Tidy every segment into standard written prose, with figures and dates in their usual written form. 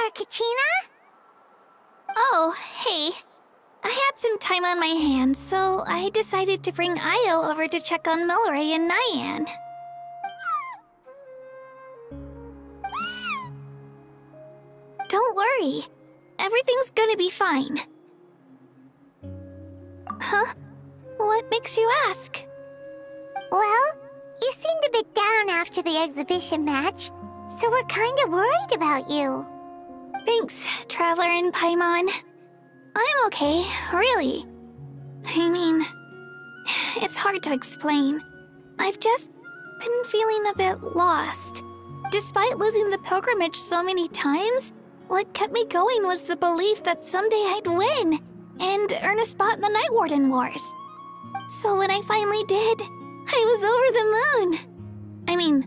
there, Kachina? Oh, hey. I had some time on my hands, so I decided to bring Io over to check on Milray and Nyan. Don't worry. Everything's gonna be fine. Huh? What makes you ask? Well, you seemed a bit down after the exhibition match, so we're kinda worried about you. Thanks, Traveler and Paimon. I'm okay, really. I mean, it's hard to explain. I've just been feeling a bit lost. Despite losing the pilgrimage so many times, what kept me going was the belief that someday I'd win and earn a spot in the Night Warden Wars. So when I finally did, I was over the moon. I mean,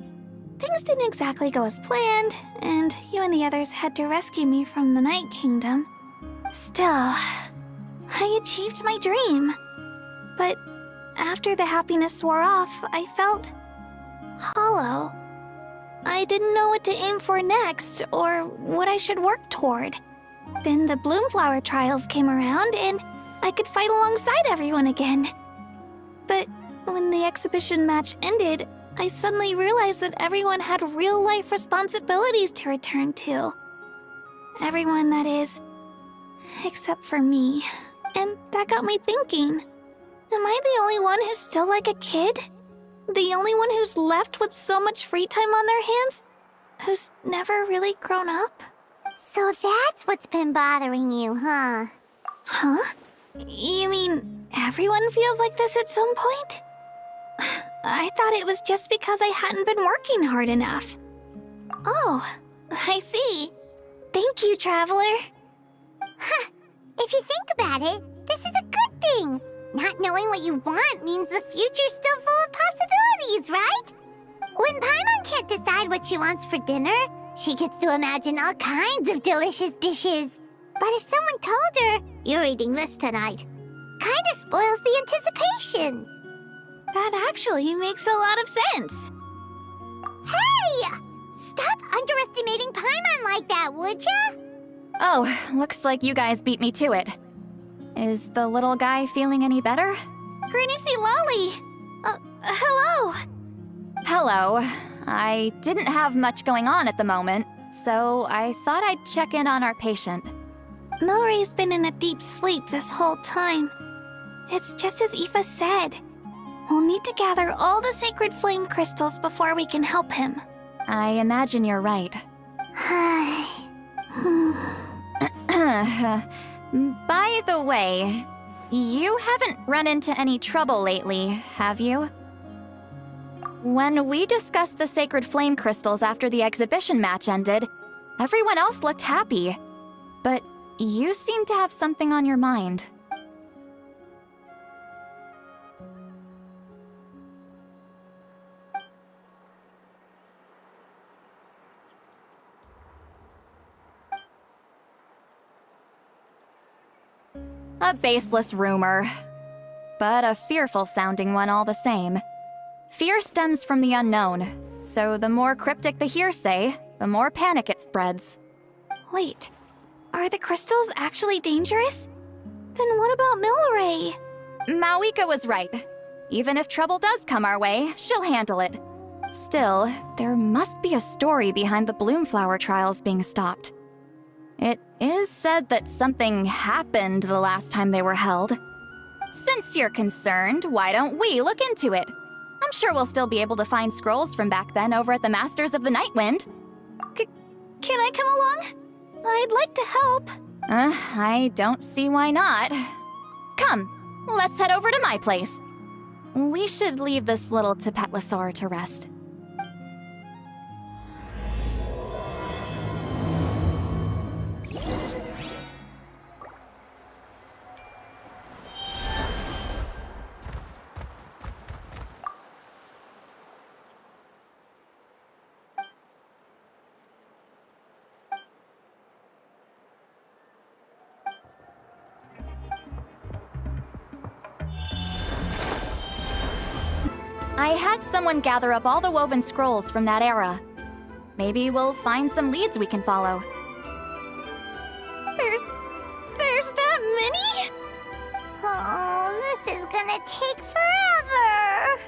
things didn't exactly go as planned, and you and the others had to rescue me from the Night Kingdom. Still, I achieved my dream. But after the happiness wore off, I felt hollow. I didn't know what to aim for next, or what I should work toward. Then the Bloomflower trials came around, and I could fight alongside everyone again. But when the exhibition match ended, I suddenly realized that everyone had real-life responsibilities to return to. Everyone, that is. Except for me. And that got me thinking. Am I the only one who's still like a kid? The only one who's left with so much free time on their hands? Who's never really grown up? So that's what's been bothering you, huh? Huh? You mean everyone feels like this at some point? I thought it was just because I hadn't been working hard enough. Oh, I see. Thank you, Traveler. Huh. If you think about it, this is a good thing. Not knowing what you want means the future's still full of possibilities, right? When Paimon can't decide what she wants for dinner, she gets to imagine all kinds of delicious dishes. But if someone told her, "You're eating this tonight," kinda spoils the anticipation. That actually makes a lot of sense. Hey! Stop underestimating Paimon like that, would ya? Oh, looks like you guys beat me to it. Is the little guy feeling any better? Granny C. Lolly! Hello! Hello. I didn't have much going on at the moment, so I thought I'd check in on our patient. Milray's been in a deep sleep this whole time. It's just as Aoife said. We'll need to gather all the sacred flame crystals before we can help him. I imagine you're right. By the way, you haven't run into any trouble lately, have you? When we discussed the sacred flame crystals after the exhibition match ended, everyone else looked happy. But you seem to have something on your mind. A baseless rumor, but a fearful-sounding one all the same. Fear stems from the unknown, so the more cryptic the hearsay, the more panic it spreads. Wait, are the crystals actually dangerous? Then what about Milray? Mawika was right. Even if trouble does come our way, she'll handle it. Still, there must be a story behind the Bloomflower trials being stopped. It is said that something happened the last time they were held. Since you're concerned, why don't we look into it? I'm sure we'll still be able to find scrolls from back then over at the Masters of the Nightwind. Can I come along? I'd like to help. I don't see why not. Come, let's head over to my place. We should leave this little Tapetlosaur to rest. I had someone gather up all the woven scrolls from that era. Maybe we'll find some leads we can follow. There's that many? Oh, this is gonna take forever.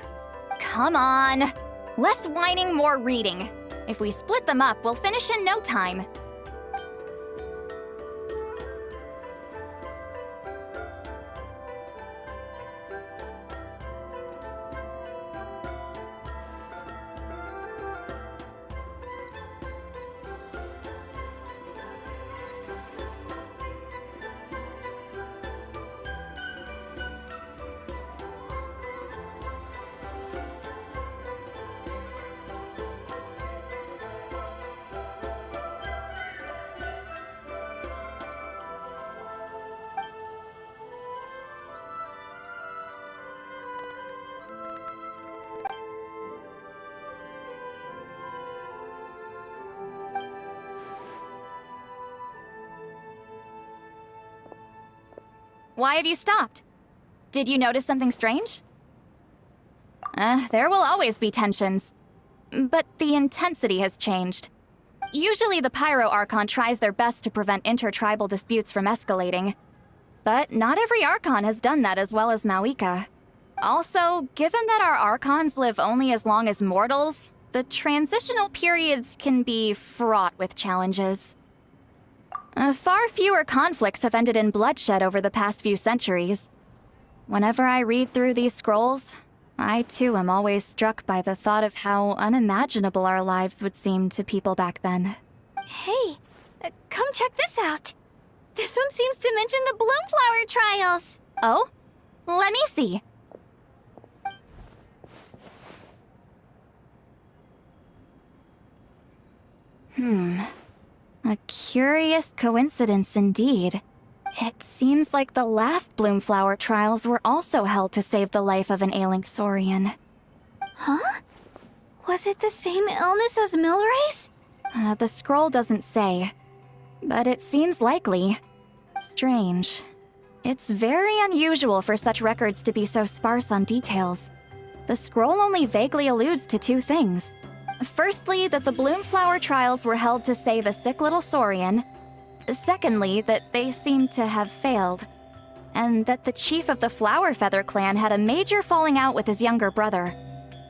Come on. Less whining, more reading. If we split them up, we'll finish in no time. Why have you stopped? Did you notice something strange? There will always be tensions. But the intensity has changed. Usually the Pyro Archon tries their best to prevent intertribal disputes from escalating. But not every Archon has done that as well as Mauika. Also, given that our Archons live only as long as mortals, the transitional periods can be fraught with challenges. Far fewer conflicts have ended in bloodshed over the past few centuries. Whenever I read through these scrolls, I too am always struck by the thought of how unimaginable our lives would seem to people back then. Hey, come check this out. This one seems to mention the Bloomflower trials. Oh? Let me see. A curious coincidence indeed. It seems like the last Bloomflower trials were also held to save the life of an ailing Saurian. Huh? Was it the same illness as Milray's? The scroll doesn't say, but it seems likely. Strange. It's very unusual for such records to be so sparse on details. The scroll only vaguely alludes to two things. Firstly, that the Bloomflower trials were held to save a sick little Saurian. Secondly, that they seemed to have failed. And that the chief of the Flower Feather clan had a major falling out with his younger brother.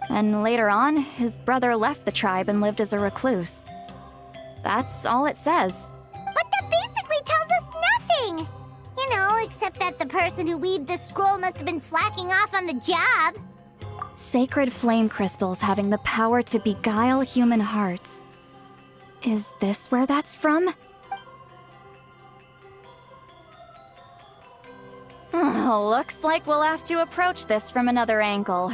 And later on, his brother left the tribe and lived as a recluse. That's all it says. But that basically tells us nothing! You know, except that the person who weaved the scroll must have been slacking off on the job. Sacred flame crystals having the power to beguile human hearts. Is this where that's from? Looks like we'll have to approach this from another angle.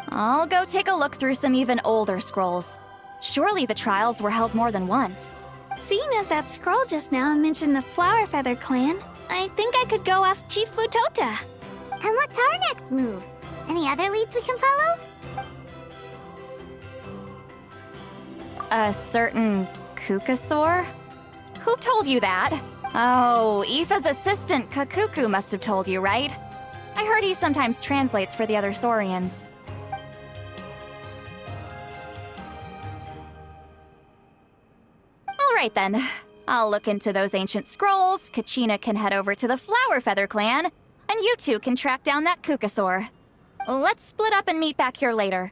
I'll go take a look through some even older scrolls. Surely the trials were held more than once. Seeing as that scroll just now mentioned the Flower Feather clan, I think I could go ask Chief Mutota. And what's our next move? Any other leads we can follow? A certain Kukasaur? Who told you that? Oh, Aoife's assistant Kakuku must have told you, right? I heard he sometimes translates for the other Saurians. Alright then. I'll look into those ancient scrolls, Kachina can head over to the Flower Feather clan, and you two can track down that Kukasaur. Let's split up and meet back here later.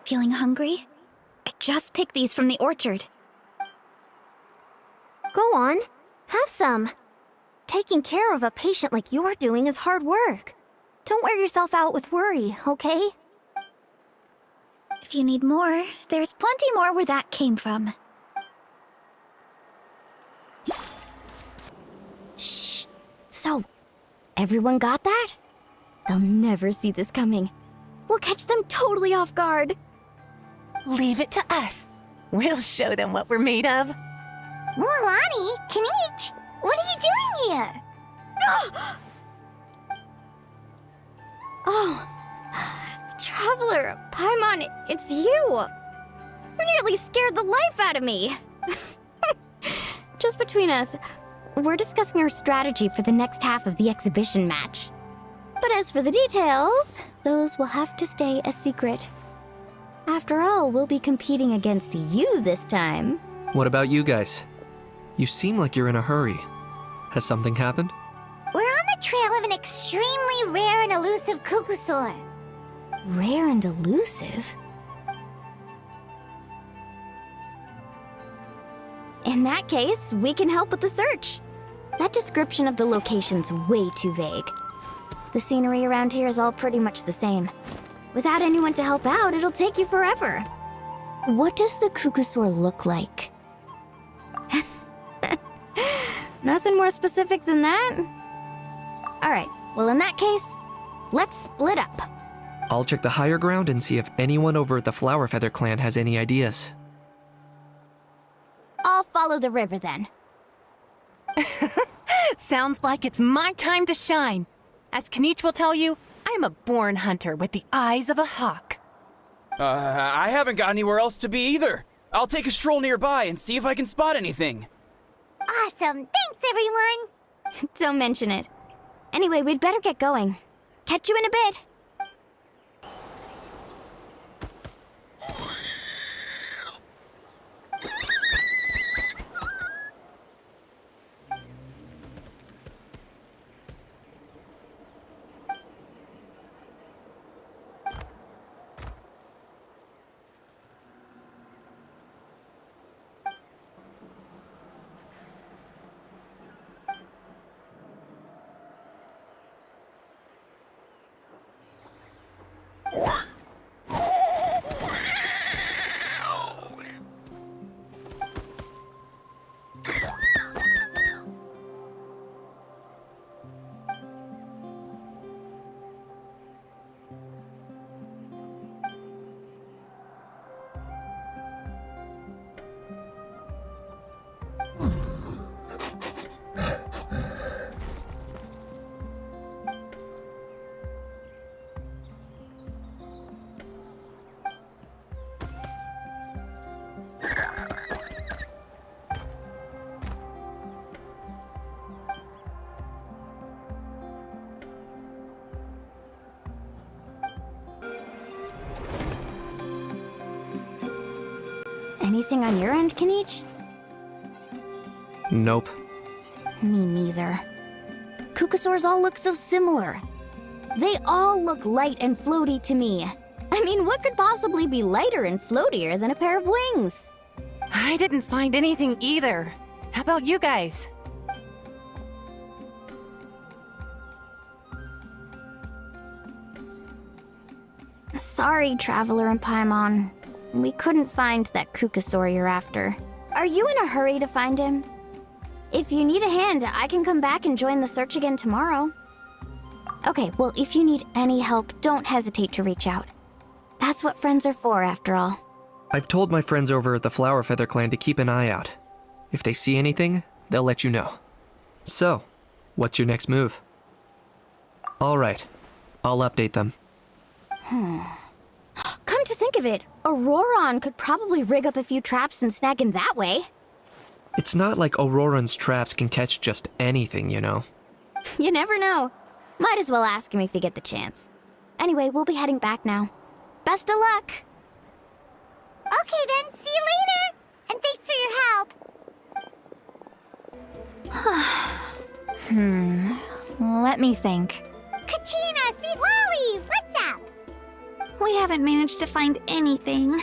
Feeling hungry? I just picked these from the orchard. Go on, have some. Taking care of a patient like you're doing is hard work. Don't wear yourself out with worry, okay? If you need more, there's plenty more where that came from. Shh. So, everyone got that? They'll never see this coming. We'll catch them totally off guard. Leave it to us. We'll show them what we're made of. Mualani, Kinich, what are you doing here? Oh, Traveler, Paimon, it's you! You nearly scared the life out of me! Just between us, we're discussing our strategy for the next half of the exhibition match. But as for the details, those will have to stay a secret. After all, we'll be competing against you this time. What about you guys? You seem like you're in a hurry. Has something happened? We're on the trail of an extremely rare and elusive Kukusaur. Rare and elusive? In that case, we can help with the search. That description of the location's way too vague. The scenery around here is all pretty much the same. Without anyone to help out, it'll take you forever. What does the Kukusaur look like? Nothing more specific than that? Alright, well in that case, let's split up. I'll check the higher ground and see if anyone over at the Flower Feather clan has any ideas. I'll follow the river then. Sounds like it's my time to shine. As Kinich will tell you, I'm a born hunter with the eyes of a hawk. I haven't got anywhere else to be either. I'll take a stroll nearby and see if I can spot anything. Awesome, thanks everyone! Don't mention it. Anyway, we'd better get going. Catch you in a bit. Anything on your end, Kinich? Nope. Me neither. Kukusaurs all look so similar. They all look light and floaty to me. I mean, what could possibly be lighter and floatier than a pair of wings? I didn't find anything either. How about you guys? Sorry, Traveler and Paimon. We couldn't find that Kukusaur you're after. Are you in a hurry to find him? If you need a hand, I can come back and join the search again tomorrow. Okay, well, if you need any help, don't hesitate to reach out. That's what friends are for, after all. I've told my friends over at the Flower Feather clan to keep an eye out. If they see anything, they'll let you know. So, what's your next move? All right, I'll update them. Come to think of it, Auroron could probably rig up a few traps and snag him that way. It's not like Auroran's traps can catch just anything, you know. You never know. Might as well ask him if you get the chance. Anyway, we'll be heading back now. Best of luck! Okay then, see you later! And thanks for your help! Let me think. Kachina, see Lolly, what's up? we haven't managed to find anything.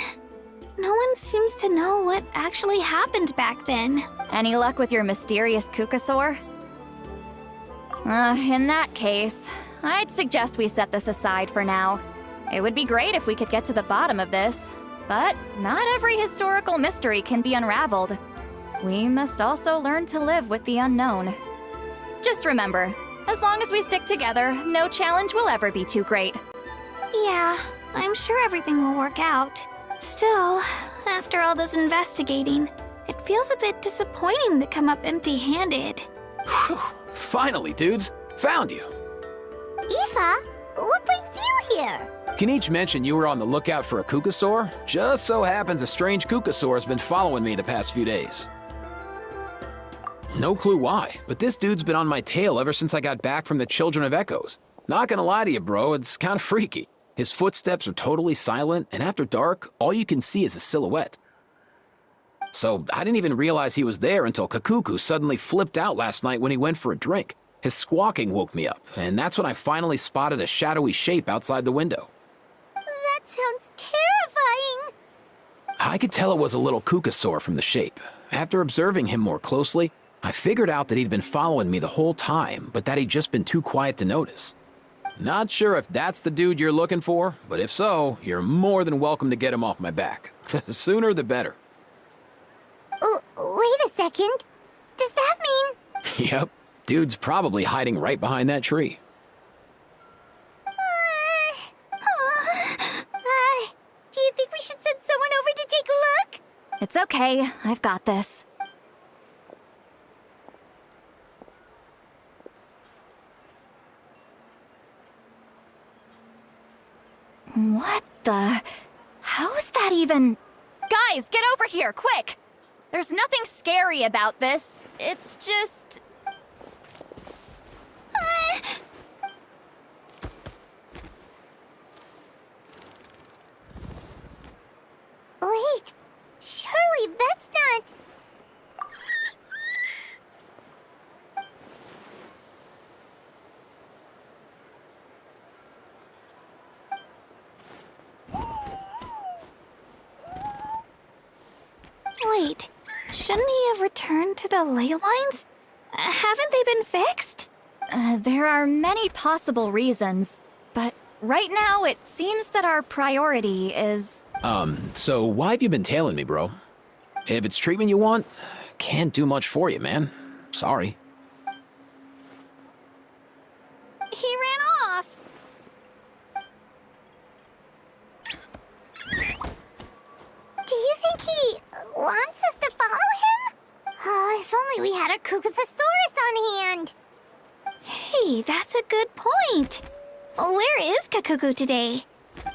No one seems to know what actually happened back then. Any luck with your mysterious Kukasaur? In that case, I'd suggest we set this aside for now. It would be great if we could get to the bottom of this, but not every historical mystery can be unraveled. We must also learn to live with the unknown. Just remember, as long as we stick together, no challenge will ever be too great. Yeah, I'm sure everything will work out. Still, after all this investigating, it feels a bit disappointing to come up empty-handed. Whew. Finally, dudes. Found you. Aoife, what brings you here? Kinich mentioned you were on the lookout for a Kukasaur. Just so happens a strange Kukasaur has been following me the past few days. No clue why, but this dude's been on my tail ever since I got back from the Children of Echoes. Not gonna lie to you, bro, it's kinda freaky. His footsteps are totally silent, and after dark, all you can see is a silhouette. So I didn't even realize he was there until Kakuku suddenly flipped out last night when he went for a drink. His squawking woke me up, and that's when I finally spotted a shadowy shape outside the window. That sounds terrifying. I could tell it was a little Kukasaur from the shape. After observing him more closely, I figured out that he'd been following me the whole time, but that he'd just been too quiet to notice. Not sure if that's the dude you're looking for, but if so, you're more than welcome to get him off my back. The sooner the better. Wait a second. Does that mean... Yep, dude's probably hiding right behind that tree. Do you think we should send someone over to take a look? It's okay, I've got this. What the... How's that even... Guys, get over here, quick! There's nothing scary about this. It's just... Wait, surely that's not... Wait, shouldn't he have returned to the ley lines? Haven't they been fixed? There are many possible reasons, but right now it seems that our priority is... So why have you been tailing me, bro? If it's treatment you want, can't do much for you, man. Sorry. He ran off. Do you think he wants us to follow him? Oh, if only we had a Kukathosaurus on hand. Hey, that's a good point. Where is Kakuku today?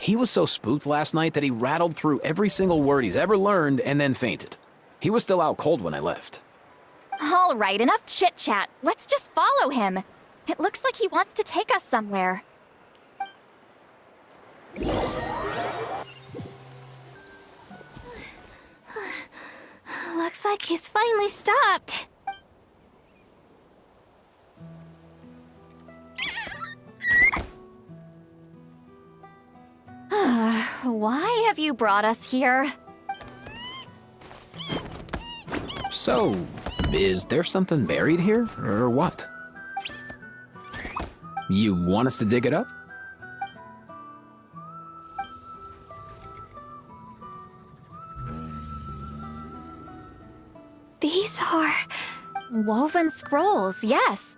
He was so spooked last night that he rattled through every single word he's ever learned and then fainted. He was still out cold when I left. All right, enough chit-chat. Let's just follow him. It looks like he wants to take us somewhere. Looks like he's finally stopped. Why have you brought us here? So, is there something buried here, or what? You want us to dig it up? These are... Woven scrolls, yes.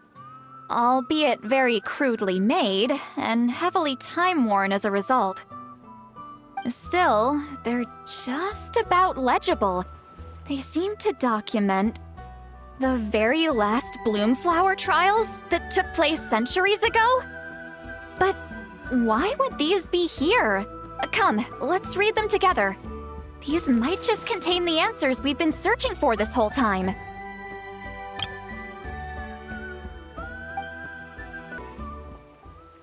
Albeit very crudely made, and heavily time-worn as a result. Still, they're just about legible. They seem to document the very last Bloomflower trials that took place centuries ago? But why would these be here? Come, let's read them together. These might just contain the answers we've been searching for this whole time.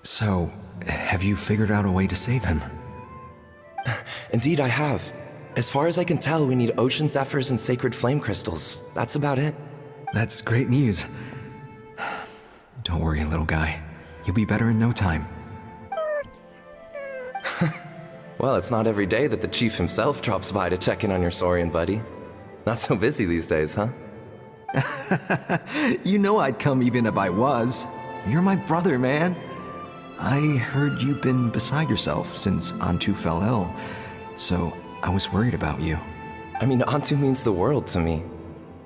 So, have you figured out a way to save him? Indeed, I have. As far as I can tell, we need ocean zephyrs and sacred flame crystals. That's about it. That's great news. Don't worry, little guy. You'll be better in no time. Well, it's not every day that the chief himself drops by to check in on your Saurian buddy. Not so busy these days, huh? You know I'd come even if I was. You're my brother, man. I heard you've been beside yourself since Antu fell ill, so I was worried about you. I mean, Antu means the world to me.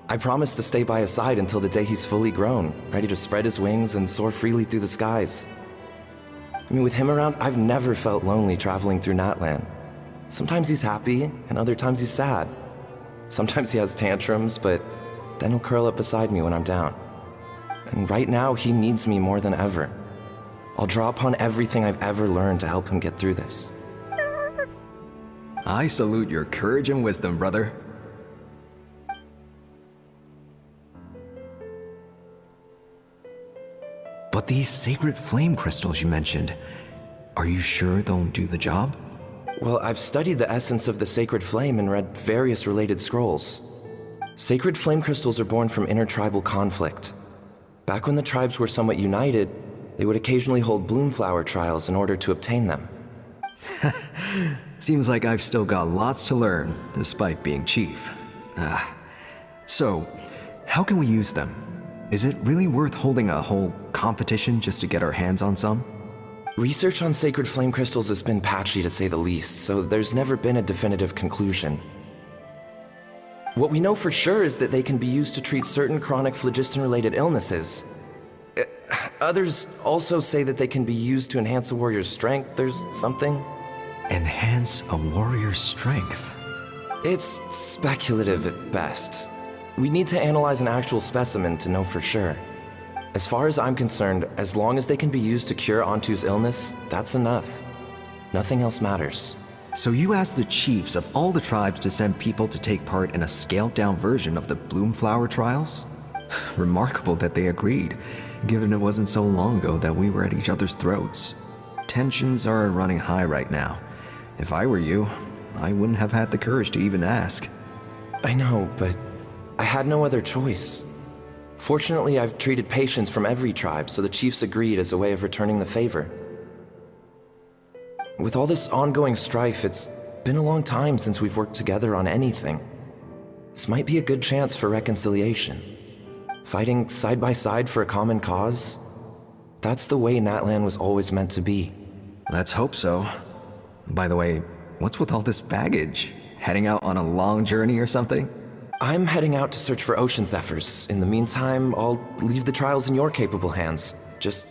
I promised to stay by his side until the day he's fully grown, ready to spread his wings and soar freely through the skies. I mean, with him around, I've never felt lonely traveling through Natlan. Sometimes he's happy, and other times he's sad. Sometimes he has tantrums, but then he'll curl up beside me when I'm down. And right now, he needs me more than ever. I'll draw upon everything I've ever learned to help him get through this. I salute your courage and wisdom, brother. But these sacred flame crystals you mentioned, are you sure they'll do the job? Well, I've studied the essence of the sacred flame and read various related scrolls. Sacred flame crystals are born from intertribal conflict. Back when the tribes were somewhat united, they would occasionally hold bloomflower trials in order to obtain them. Seems like I've still got lots to learn, despite being chief. So, how can we use them? Is it really worth holding a whole competition just to get our hands on some? Research on sacred flame crystals has been patchy to say the least, so there's never been a definitive conclusion. What we know for sure is that they can be used to treat certain chronic phlogiston-related illnesses. Others also say that they can be used to enhance a warrior's strength. There's something. Enhance a warrior's strength? It's speculative at best. We need to analyze an actual specimen to know for sure. As far as I'm concerned, as long as they can be used to cure Antu's illness, that's enough. Nothing else matters. So you asked the chiefs of all the tribes to send people to take part in a scaled-down version of the Bloomflower trials? Remarkable that they agreed, given it wasn't so long ago that we were at each other's throats. Tensions are running high right now. If I were you, I wouldn't have had the courage to even ask. I know, but I had no other choice. Fortunately, I've treated patients from every tribe, so the chiefs agreed as a way of returning the favor. With all this ongoing strife, it's been a long time since we've worked together on anything. This might be a good chance for reconciliation. Fighting side by side for a common cause? That's the way Natlan was always meant to be. Let's hope so. By the way, what's with all this baggage? Heading out on a long journey or something? I'm heading out to search for ocean zephyrs. In the meantime, I'll leave the trials in your capable hands. Just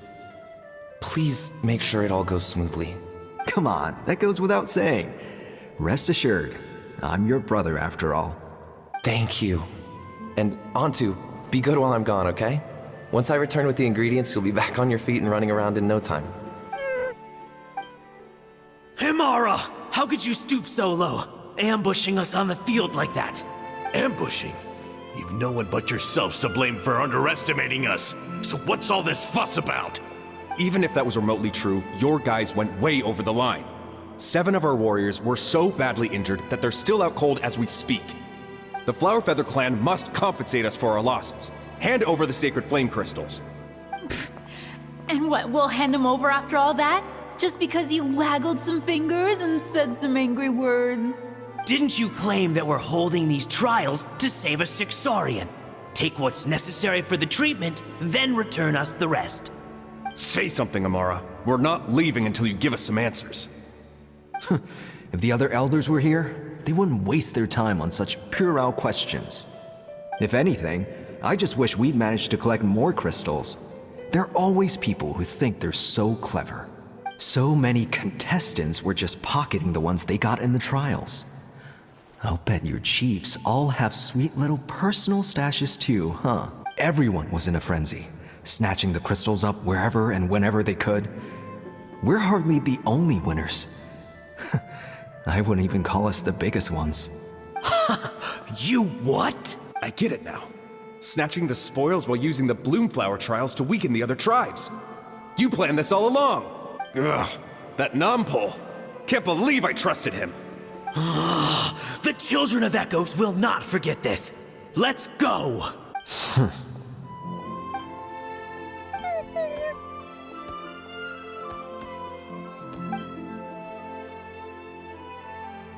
please make sure it all goes smoothly. Come on, that goes without saying. Rest assured, I'm your brother after all. Thank you. And Antu, be good while I'm gone, okay? Once I return with the ingredients, you'll be back on your feet and running around in no time. Himara! How could you stoop so low? Ambushing us on the field like that? Ambushing? You've no one but yourselves to blame for underestimating us. So what's all this fuss about? Even if that was remotely true, your guys went way over the line. 7 of our warriors were so badly injured that they're still out cold as we speak. The Flowerfeather clan must compensate us for our losses. Hand over the sacred flame crystals. And what, we'll hand them over after all that? Just because you waggled some fingers and said some angry words? Didn't you claim that we're holding these trials to save a sick Saurian? Take what's necessary for the treatment, then return us the rest. Say something, Amara. We're not leaving until you give us some answers. If the other elders were here, they wouldn't waste their time on such puerile questions. If anything, I just wish we'd managed to collect more crystals. There are always people who think they're so clever. So many contestants were just pocketing the ones they got in the trials. I'll bet your chiefs all have sweet little personal stashes too, huh? Everyone was in a frenzy, snatching the crystals up wherever and whenever they could. We're hardly the only winners. I wouldn't even call us the biggest ones. You what? I get it now. Snatching the spoils while using the Bloomflower trials to weaken the other tribes. You planned this all along. Ugh, that Nompole. Can't believe I trusted him. The children of Echoes will not forget this. Let's go!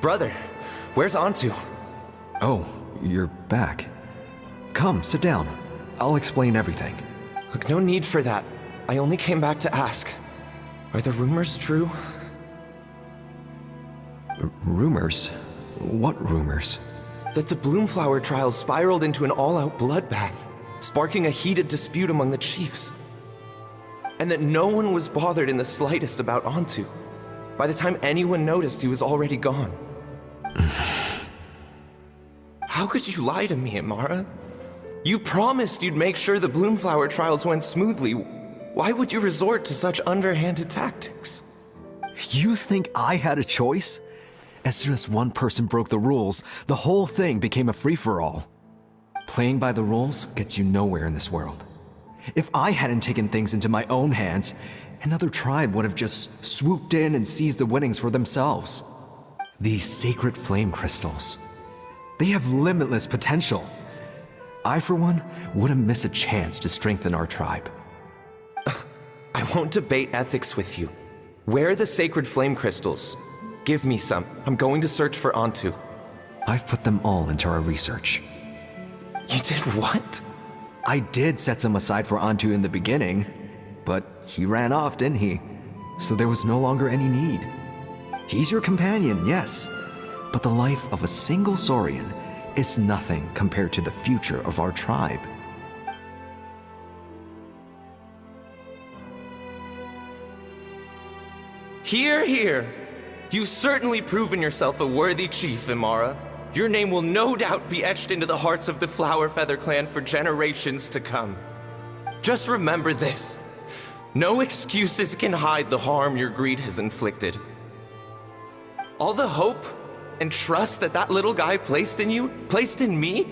Brother, where's Antu? Oh, you're back. Come, sit down. I'll explain everything. Look, no need for that. I only came back to ask. Are the rumors true? Rumors? What rumors? That the Bloomflower trials spiraled into an all-out bloodbath, sparking a heated dispute among the chiefs. And that no one was bothered in the slightest about Antu. By the time anyone noticed, he was already gone. How could you lie to me, Amara? You promised you'd make sure the Bloomflower trials went smoothly. Why would you resort to such underhanded tactics? You think I had a choice? As soon as one person broke the rules, the whole thing became a free-for-all. Playing by the rules gets you nowhere in this world. If I hadn't taken things into my own hands, another tribe would have just swooped in and seized the winnings for themselves. These sacred flame crystals, they have limitless potential. I, for one, wouldn't miss a chance to strengthen our tribe. I won't debate ethics with you. Where are the sacred flame crystals? Give me some. I'm going to search for Antu. I've put them all into our research. You did what? I did set some aside for Antu in the beginning, but he ran off, didn't he? So there was no longer any need. He's your companion, yes, but the life of a single Saurian is nothing compared to the future of our tribe. Hear, hear. You've certainly proven yourself a worthy chief, Imara. Your name will no doubt be etched into the hearts of the Flower Feather clan for generations to come. Just remember this. No excuses can hide the harm your greed has inflicted. All the hope and trust that little guy placed in you, placed in me,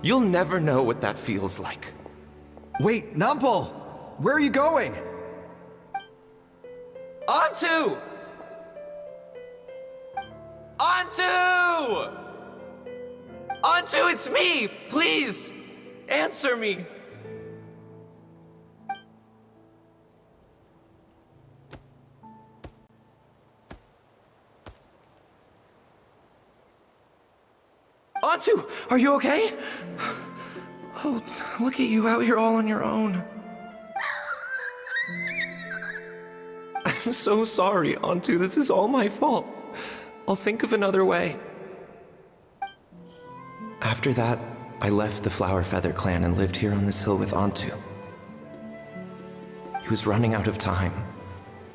you'll never know what that feels like. Wait, Nampal! Where are you going? Antu! Antu! Antu, it's me! Please, answer me. Antu, are you okay? Oh, look at you out here all on your own. I'm so sorry, Antu. This is all my fault. I'll think of another way. After that, I left the Flower Feather clan and lived here on this hill with Antu. He was running out of time.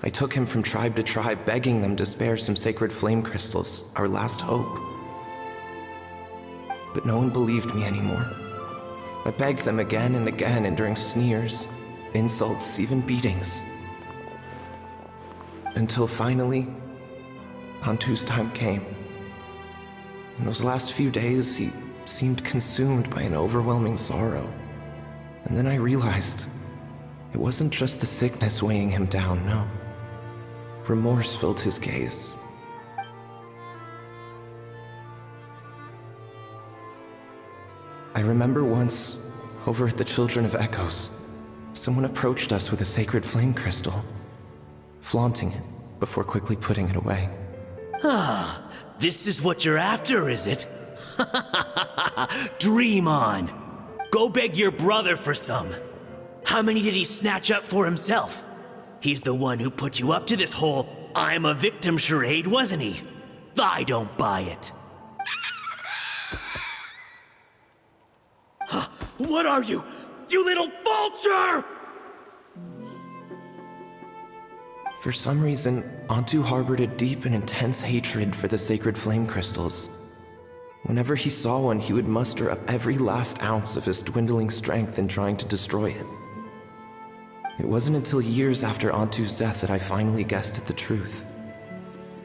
I took him from tribe to tribe, begging them to spare some sacred flame crystals, our last hope. But no one believed me anymore. I begged them again and again, enduring sneers, insults, even beatings. Until finally, Antu's time came. In those last few days, he seemed consumed by an overwhelming sorrow. And then I realized it wasn't just the sickness weighing him down, no. Remorse filled his gaze. I remember once, over at the Children of Echoes, someone approached us with a sacred flame crystal, flaunting it before quickly putting it away. Ah, this is what you're after, is it? Dream on. Go beg your brother for some. How many did he snatch up for himself? He's the one who put you up to this whole I'm a victim charade, wasn't he? I don't buy it. What are you? You little vulture! For some reason, Antu harbored a deep and intense hatred for the sacred flame crystals. Whenever he saw one, he would muster up every last ounce of his dwindling strength in trying to destroy it. It wasn't until years after Antu's death that I finally guessed at the truth.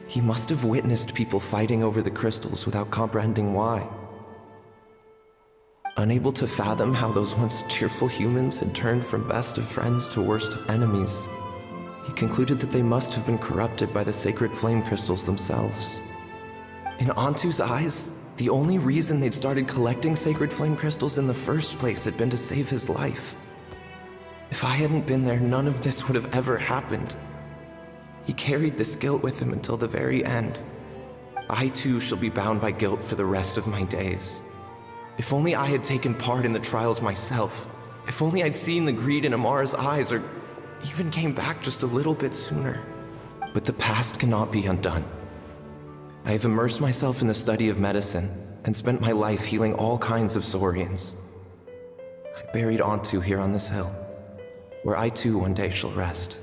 He must have witnessed people fighting over the crystals without comprehending why. Unable to fathom how those once cheerful humans had turned from best of friends to worst of enemies, he concluded that they must have been corrupted by the sacred flame crystals themselves. In Antu's eyes, the only reason they'd started collecting sacred flame crystals in the first place had been to save his life. If I hadn't been there, none of this would have ever happened. He carried this guilt with him until the very end. I too shall be bound by guilt for the rest of my days. If only I had taken part in the trials myself. If only I'd seen the greed in Amara's eyes, or even came back just a little bit sooner. But the past cannot be undone. I have immersed myself in the study of medicine and spent my life healing all kinds of saurians. I buried Antu here on this hill, where I too one day shall rest.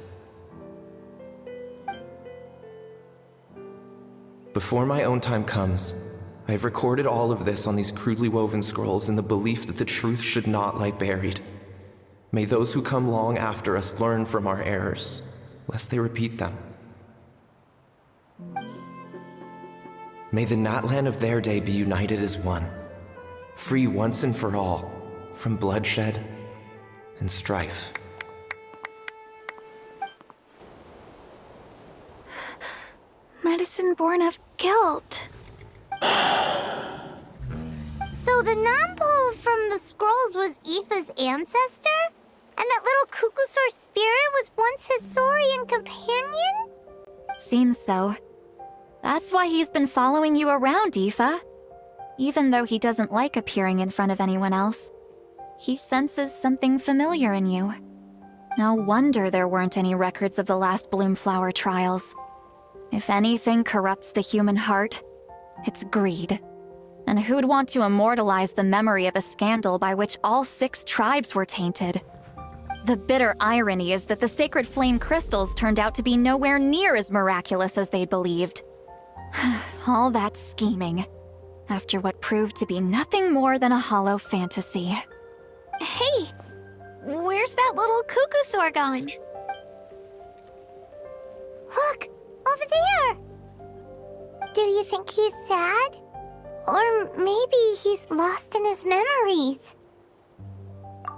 Before my own time comes, I have recorded all of this on these crudely woven scrolls in the belief that the truth should not lie buried. May those who come long after us learn from our errors, lest they repeat them. May the Natlan of their day be united as one, free once and for all from bloodshed and strife. Medicine born of guilt. So the non-pole from the scrolls was Aoife's ancestor? And that little Kukusaur spirit was once his saurian companion? Seems so. That's why he's been following you around, Aoife. Even though he doesn't like appearing in front of anyone else, he senses something familiar in you. No wonder there weren't any records of the last Bloomflower trials. If anything corrupts the human heart, it's greed. And who'd want to immortalize the memory of a scandal by which all 6 tribes were tainted? The bitter irony is that the sacred flame crystals turned out to be nowhere near as miraculous as they'd believed. All that scheming, after what proved to be nothing more than a hollow fantasy. Hey, where's that little Kukusaur gone? Look, over there! Do you think he's sad? Or maybe he's lost in his memories?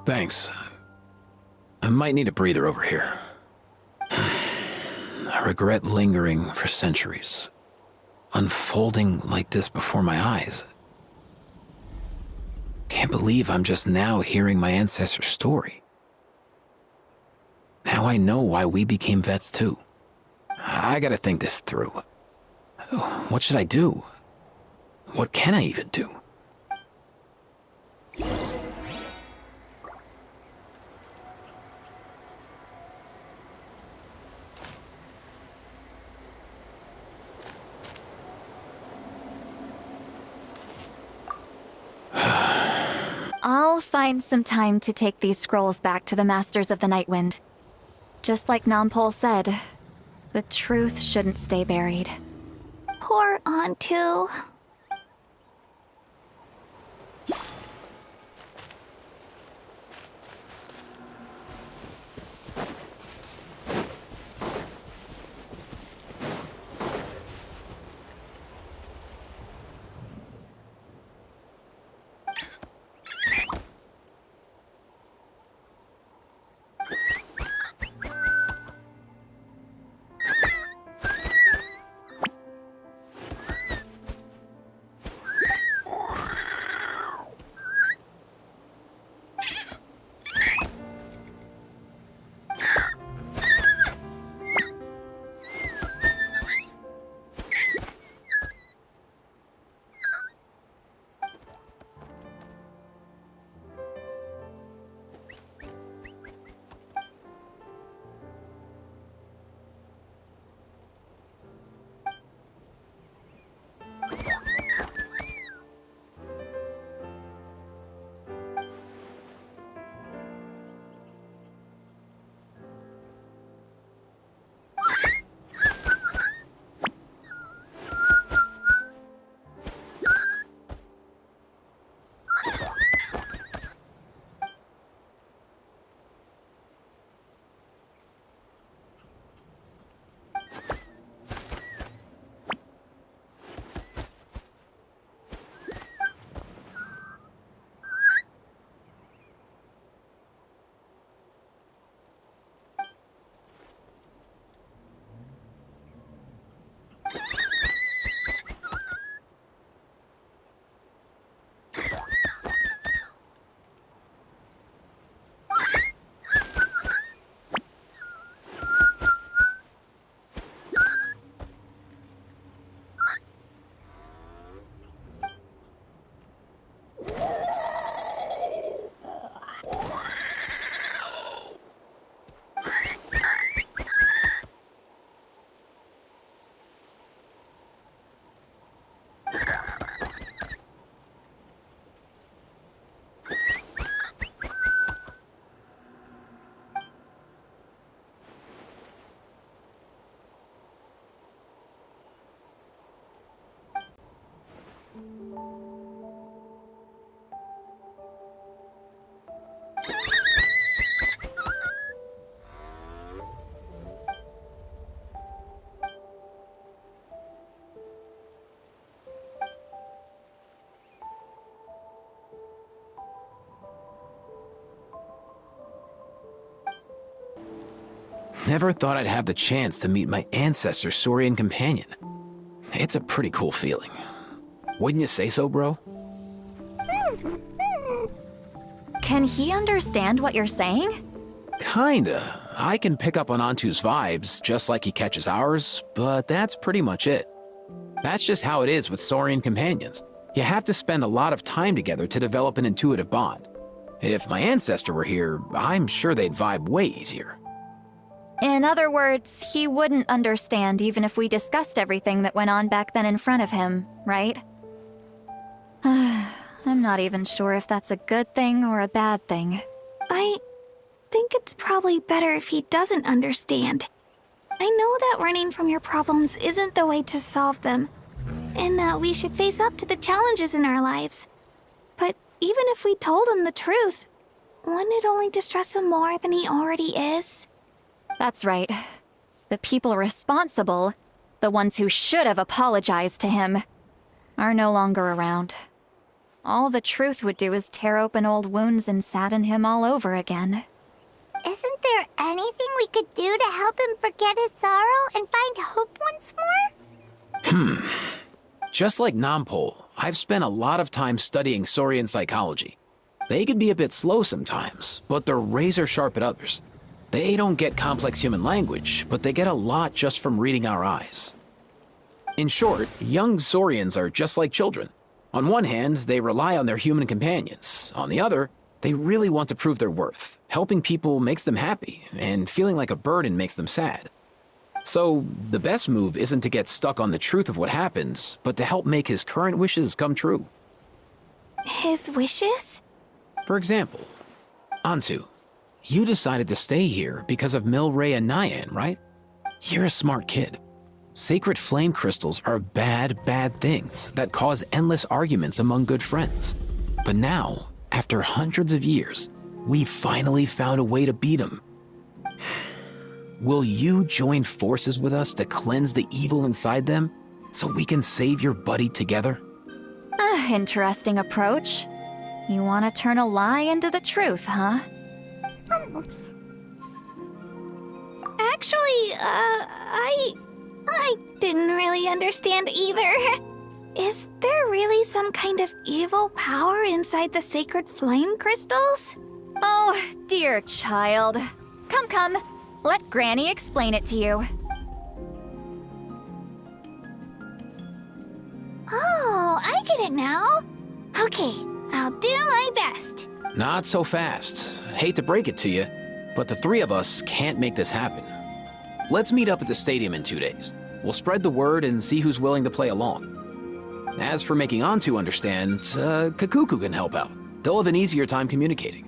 Thanks. I might need a breather over here. I regret lingering for centuries, unfolding like this before my eyes. Can't believe I'm just now hearing my ancestor's story. Now I know why we became vets too. I gotta think this through. What should I do? What can I even do? I'll find some time to take these scrolls back to the Masters of the Nightwind. Just like Nampol said, the truth shouldn't stay buried. Poor Antu. Never thought I'd have the chance to meet my ancestor Saurian companion. It's a pretty cool feeling. Wouldn't you say so, bro? Can he understand what you're saying? Kinda. I can pick up on Antu's vibes, just like he catches ours, but that's pretty much it. That's just how it is with Saurian companions. You have to spend a lot of time together to develop an intuitive bond. If my ancestor were here, I'm sure they'd vibe way easier. In other words, he wouldn't understand even if we discussed everything that went on back then in front of him, right? I'm not even sure if that's a good thing or a bad thing. I think it's probably better if he doesn't understand. I know that running from your problems isn't the way to solve them, and that we should face up to the challenges in our lives. But even if we told him the truth, wouldn't it only distress him more than he already is? That's right. The people responsible, the ones who should have apologized to him, are no longer around. All the truth would do is tear open old wounds and sadden him all over again. Isn't there anything we could do to help him forget his sorrow and find hope once more? Just like Nampol, I've spent a lot of time studying Saurian psychology. They can be a bit slow sometimes, but they're razor sharp at others. They don't get complex human language, but they get a lot just from reading our eyes. In short, young Saurians are just like children. On one hand, they rely on their human companions. On the other, they really want to prove their worth. Helping people makes them happy, and feeling like a burden makes them sad. So, the best move isn't to get stuck on the truth of what happens, but to help make his current wishes come true. His wishes? For example, Antu, you decided to stay here because of Milray and Nyan, right? You're a smart kid. Sacred flame crystals are bad, bad things that cause endless arguments among good friends. But now, after hundreds of years, we finally found a way to beat them. Will you join forces with us to cleanse the evil inside them so we can save your buddy together? Interesting approach. You want to turn a lie into the truth, huh? Actually, I didn't really understand either. Is there really some kind of evil power inside the sacred flame crystals? Oh, dear child. Come. Let Granny explain it to you. Oh, I get it now. Okay, I'll do my best. Not so fast. Hate to break it to you, but the three of us can't make this happen. Let's meet up at the stadium in 2 days. We'll spread the word and see who's willing to play along. As for making Antu understand, Kakuku can help out. They'll have an easier time communicating.